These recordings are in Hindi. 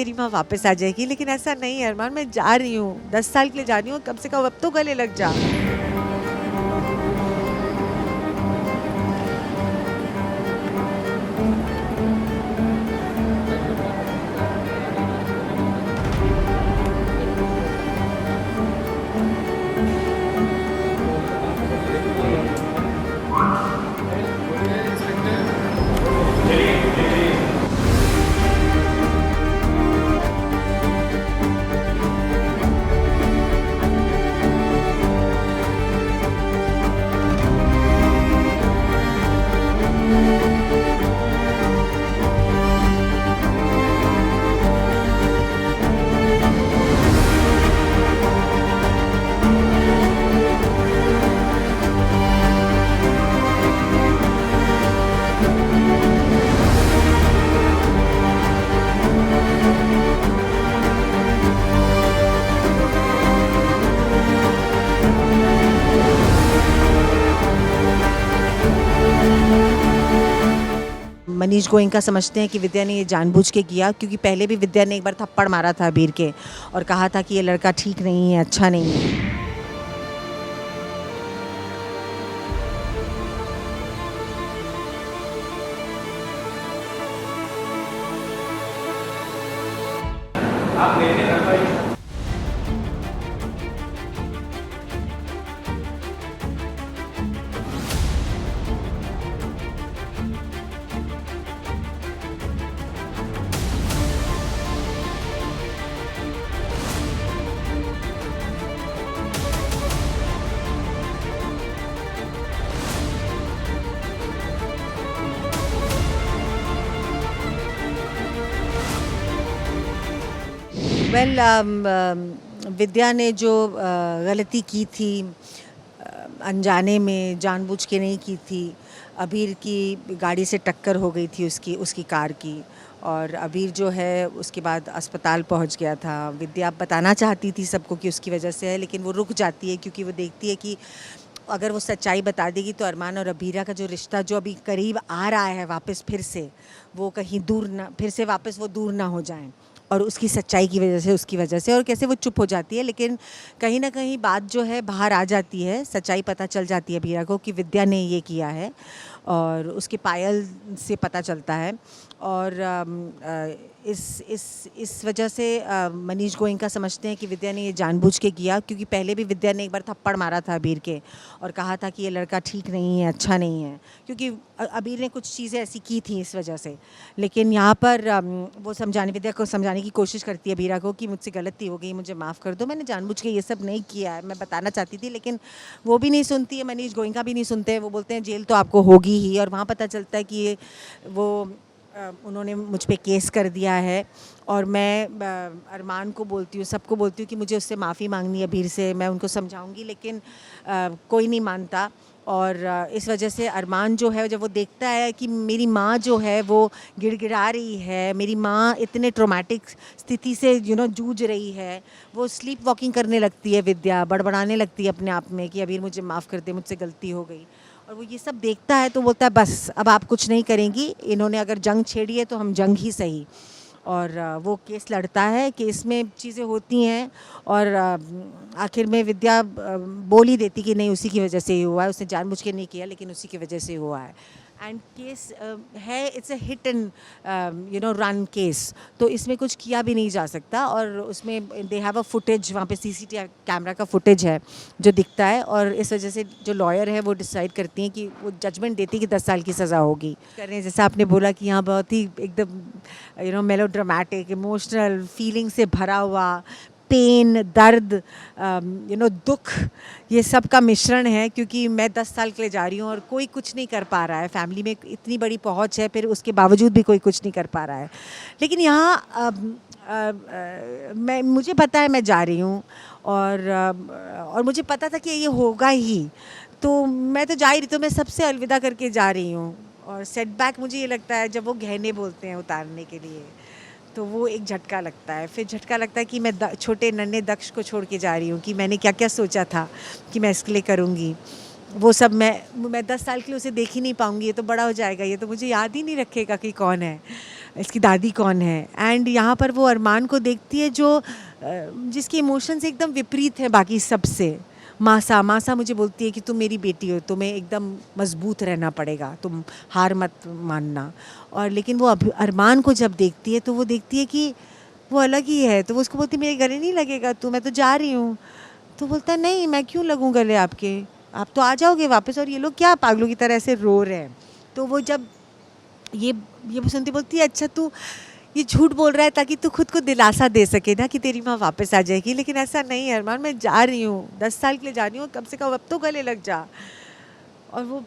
मेरी माँ वापस आ जाएगी, लेकिन ऐसा नहीं है अरमान, मैं जा रही हूँ, 10 साल के लिए जा रही हूँ, कम से कम अब तो गले लग जा। मनीष गोयनका समझते हैं कि विद्या ने ये जानबूझ के किया, क्योंकि पहले भी विद्या ने एक बार थप्पड़ मारा था अबीर के और कहा था कि ये लड़का ठीक नहीं है, अच्छा नहीं है। वेल विद्या ने जो गलती की थी, अनजाने में, जानबूझ के नहीं की थी। अबीर की गाड़ी से टक्कर हो गई थी उसकी कार की, और अबीर जो है उसके बाद अस्पताल पहुंच गया था। विद्या बताना चाहती थी सबको कि उसकी वजह से है, लेकिन वो रुक जाती है क्योंकि वो देखती है कि अगर वो सच्चाई बता देगी तो अरमान और अबीरा का जो रिश्ता जो अभी करीब आ रहा है वापस फिर से, वो कहीं दूर ना, फिर से वापस वो दूर ना हो जाएं, और उसकी सच्चाई की वजह से, उसकी वजह से, और कैसे वो चुप हो जाती है। लेकिन कहीं ना कहीं बात जो है बाहर आ जाती है, सच्चाई पता चल जाती है अबीरा को कि विद्या ने ये किया है, और उसके पायल से पता चलता है। और इस वजह से मनीष गोयनका समझते हैं कि विद्या ने ये जानबूझ के किया, क्योंकि पहले भी विद्या ने एक बार थप्पड़ मारा था अबीर के और कहा था कि ये लड़का ठीक नहीं है, अच्छा नहीं है, क्योंकि अबीर ने कुछ चीज़ें ऐसी की थी इस वजह से। लेकिन यहाँ पर वो विद्या को समझाने की कोशिश करती है अबीरा को कि मुझसे गलती हो गई, मुझे माफ़ कर दो, मैंने जानबूझ के ये सब नहीं किया है, मैं बताना चाहती थी। लेकिन वो भी नहीं सुनती है, मनीष गोयनका भी नहीं सुनते हैं। वो बोलते हैं जेल तो आपको होगी ही, और वहाँ पता चलता है कि वो उन्होंने मुझ पे केस कर दिया है। और मैं अरमान को बोलती हूँ, सबको बोलती हूँ कि मुझे उससे माफ़ी मांगनी है अबीर से, मैं उनको समझाऊंगी, लेकिन कोई नहीं मानता। और इस वजह से अरमान जो है, जब वो देखता है कि मेरी माँ जो है वो गिड़गिड़ा रही है, मेरी माँ इतने ट्रॉमेटिक स्थिति से जूझ रही है, वो स्लीप वॉकिंग करने लगती है, विद्या बड़बड़ाने लगती है अपने आप में कि अबीर मुझे माफ़ कर दे, मुझसे गलती हो गई। और वो ये सब देखता है तो बोलता है बस अब आप कुछ नहीं करेंगी, इन्होंने अगर जंग छेड़ी है तो हम जंग ही सही। और वो केस लड़ता है, केस में चीज़ें होती हैं, और आखिर में विद्या बोल ही देती कि नहीं, उसी की वजह से ही हुआ है, उसने जानबूझ के नहीं किया, लेकिन उसी की वजह से हुआ है। एंड केस है, it's a hit and run case, तो इसमें कुछ किया भी नहीं जा सकता। और उसमें दे हैव अ फुटेज, वहाँ पे सीसीटीवी कैमरा का फुटेज है जो दिखता है, और इस वजह से जो लॉयर है वो डिसाइड करती हैं कि वो जजमेंट देती है कि 10 साल की सज़ा होगी। करें जैसा आपने बोला कि यहाँ बहुत ही एकदम मेलोड्रामेटिक, इमोशनल, फीलिंग से भरा हुआ, पेन, दर्द, दुख, ये सब का मिश्रण है। क्योंकि मैं 10 साल के लिए जा रही हूँ और कोई कुछ नहीं कर पा रहा है, फैमिली में इतनी बड़ी पहुँच है, फिर उसके बावजूद भी कोई कुछ नहीं कर पा रहा है। लेकिन यहाँ मुझे पता है मैं जा रही हूँ, और मुझे पता था कि ये होगा ही, तो मैं तो जा ही रही, तो मैं सबसे अलविदा करके जा रही हूँ। और सेटबैक मुझे ये लगता है जब वो गहने बोलते हैं उतारने के लिए, तो वो एक झटका लगता है। फिर झटका लगता है कि मैं छोटे नन्हे दक्ष को छोड़ के जा रही हूँ, कि मैंने क्या क्या सोचा था कि मैं इसके लिए करूँगी, वो सब मैं 10 साल के लिए उसे देख ही नहीं पाऊँगी, ये तो बड़ा हो जाएगा, ये तो मुझे याद ही नहीं रखेगा कि कौन है। इसकी दादी कौन है। एंड यहाँ पर वो अरमान को देखती है जो जिसके इमोशंस एकदम विपरीत हैं बाकी सबसे। मासा मासा मुझे बोलती है कि तुम मेरी बेटी हो, तुम्हें एकदम मजबूत रहना पड़ेगा, तुम हार मत मानना। और लेकिन वो अरमान को जब देखती है तो वो देखती है कि वो अलग ही है, तो वो उसको बोलती है मेरे गले नहीं लगेगा तू, मैं तो जा रही हूँ। तो बोलता है नहीं, मैं क्यों लगूँ गले आपके, आप तो आ जाओगे वापस, और ये लोग क्या पागलों की तरह ऐसे रो रहे हैं। तो वो जब ये वो सुनती बोलती है अच्छा तू ये झूठ बोल रहा है ताकि तू खुद को दिलासा दे सके ना कि तेरी माँ वापस आ जाएगी, लेकिन ऐसा नहीं है अरमान, मैं जा रही हूँ, 10 साल के लिए जा रही हूँ, कम से कम अब तो गले लग जा। और वो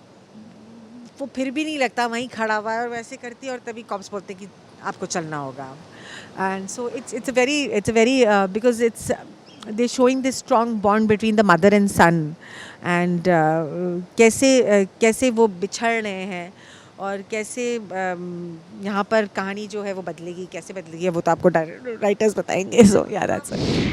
फिर भी नहीं लगता, वहीं खड़ा हुआ है और वैसे करती है, और तभी कॉप्स बोलते हैं कि आपको चलना होगा। And so it's a very because it's they showing this strong bond between the mother and son. And कैसे वो बिछड़ रहे हैं और कैसे यहाँ पर कहानी जो है वो बदलेगी, कैसे बदलेगी वो तो आपको राइटर्स बताएंगे। सो या दैट्स इट।